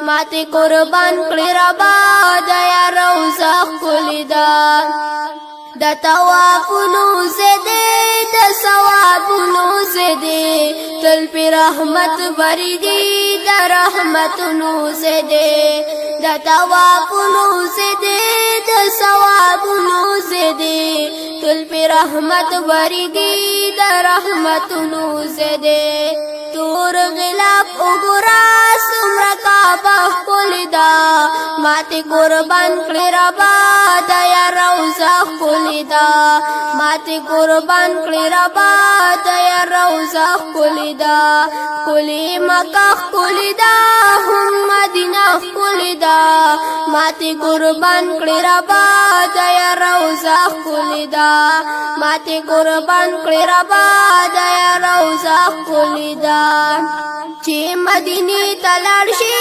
ماته قربان کړی ربا د یا روزه ښکلې ده د طوافونو زده د ثوابونو زده تل پی رحمت بریږي د رحمتونو زده د طوافونو زده د ثوابونو زده تل پی رحمت بریږي د رحمتونو زده تور غلاف وګرا سمرا کعبه ښکلې ده ماته قربان کړی ربا د یا روزه ښکلې ده ماته قربان کړی ربا د یا روزه ښکلې ده ښکلې مکه ښکلې ده هم مدینه ښکلې ده ماته قربان کړی ربا د یا روزه ښکلې ده ماته قربان کړی ربا د یا روزه ښکلې ده چې مدینه ته لاړ شي